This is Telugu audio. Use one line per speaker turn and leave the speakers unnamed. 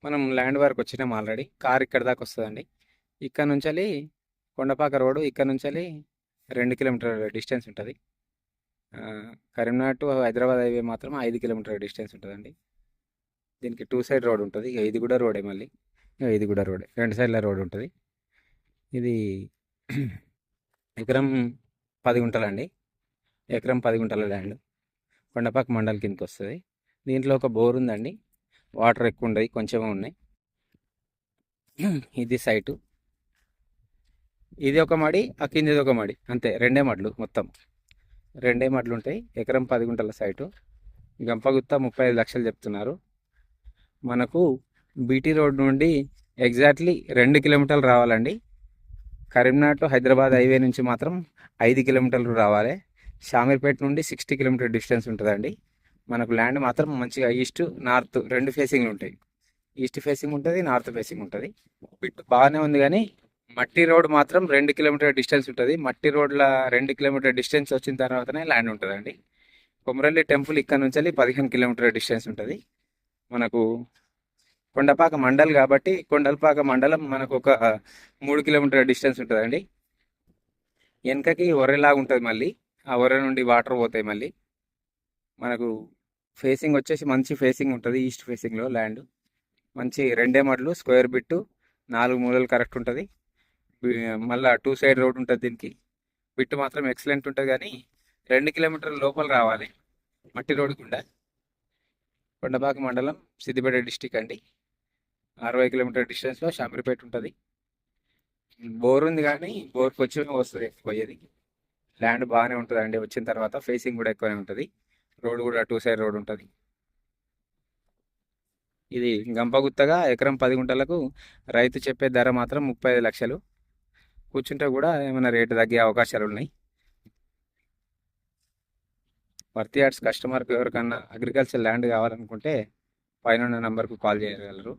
మనం ల్యాండ్ వరకు వచ్చినాం ఆల్రెడీ. కార్ ఇక్కడ దాకా వస్తుందండి. ఇక్కడ నుంచి కొండపాక రోడ్డు ఇక్కడ నుంచి 2 కిలోమీటర్ డిస్టెన్స్ ఉంటుంది. కరీంనగర్ టు హైదరాబాద్ హైవే మాత్రం 5 కిలోమీటర్ డిస్టెన్స్ ఉంటుందండి. దీనికి 2 సైడ్ రోడ్ ఉంటుంది. ఇక ఇది కూడా రోడే మళ్ళీ. ఇక ఇది కూడా రోడే, 2 సైడ్ల రోడ్ ఉంటుంది. ఇది ఎకరం 10 గుంటలండి. ఎకరం 10 గుంటల ల్యాండ్ కొండపాక మండల్ కిందకి వస్తుంది. దీంట్లో ఒక బోర్ ఉందండి. వాటర్ ఎక్కువ ఉండదు, కొంచెమే ఉన్నాయి. ఇది సైటు. ఇది ఒక మడి, ఆ కిందిది ఒక మడి, అంతే. రెండే మడ్లు, మొత్తం రెండే మడ్లు ఉంటాయి. ఎకరం 10 గుంటల సైటు. గంపగుత్త 35 లక్షలు చెప్తున్నారు. మనకు బీటీ రోడ్ నుండి ఎగ్జాక్ట్లీ 2 కిలోమీటర్లు రావాలండి. కరీంనగర్ టు హైదరాబాద్ హైవే నుంచి మాత్రం 5 కిలోమీటర్లు రావాలి. షామీర్పేట నుండి 60 కిలోమీటర్ డిస్టెన్స్ ఉంటుందండి. మనకు ల్యాండ్ మాత్రం మంచిగా ఈస్ట్ నార్త్ 2 ఫేసింగ్లు ఉంటాయి. ఈస్ట్ ఫేసింగ్ ఉంటుంది, నార్త్ ఫేసింగ్ ఉంటుంది. బిట్ బాగానే ఉంది, కానీ మట్టి రోడ్ మాత్రం 2 కిలోమీటర్ డిస్టెన్స్ ఉంటుంది. మట్టి రోడ్ల 2 కిలోమీటర్ డిస్టెన్స్ వచ్చిన తర్వాతనే ల్యాండ్ ఉంటుందండి. కొమరల్లి టెంపుల్ ఇక్కడ నుంచి 15 కిలోమీటర్ డిస్టెన్స్ ఉంటుంది. మనకు కొండపాక మండల్ కాబట్టి కొండలపాక మండలం మనకు ఒక 3 కిలోమీటర్ డిస్టెన్స్ ఉంటుందండి. వెనకకి ఒర్రెలాగా ఉంటుంది. మళ్ళీ ఆ ఒర్రె నుండి వాటర్ పోతాయి. మళ్ళీ మనకు ఫేసింగ్ వచ్చేసి మంచి ఫేసింగ్ ఉంటుంది. ఈస్ట్ ఫేసింగ్లో ల్యాండ్ మంచి రెండే మడ్లు, స్క్వేర్ బిట్టు, 4 మూలలు కరెక్ట్ ఉంటుంది. మళ్ళీ 2 సైడ్ రోడ్ ఉంటుంది. దీనికి బిట్టు మాత్రం ఎక్సలెంట్ ఉంటుంది, కానీ 2 కిలోమీటర్ల లోపల రావాలి మట్టి రోడ్డు గుండా. కొండపాక మండలం, సిద్దిపేట డిస్టిక్ అండి. 60 కిలోమీటర్ డిస్టెన్స్లో షామీర్పేట ఉంటుంది. బోర్ ఉంది, కానీ బోర్కి వచ్చి వస్తుంది పోయేది. ల్యాండ్ బాగానే ఉంటుంది అండి. వచ్చిన తర్వాత ఫేసింగ్ కూడా ఎక్కువనే ఉంటుంది. రోడ్ కూడా 2 సైడ్ రోడ్ ఉంటుంది. ఇది గంపగుత్తగా ఎకరం 10 గుంటలకు రైతు చెప్పే ధర మాత్రం 35 లక్షలు. కూర్చుంటే కూడా ఏమైనా రేటు తగ్గే అవకాశాలు ఉన్నాయి. వర్తి యార్డ్స్ కస్టమర్కి ఎవరికన్నా అగ్రికల్చర్ ల్యాండ్ కావాలనుకుంటే పైన ఉన్న నంబర్కు కాల్ చేయగలరు.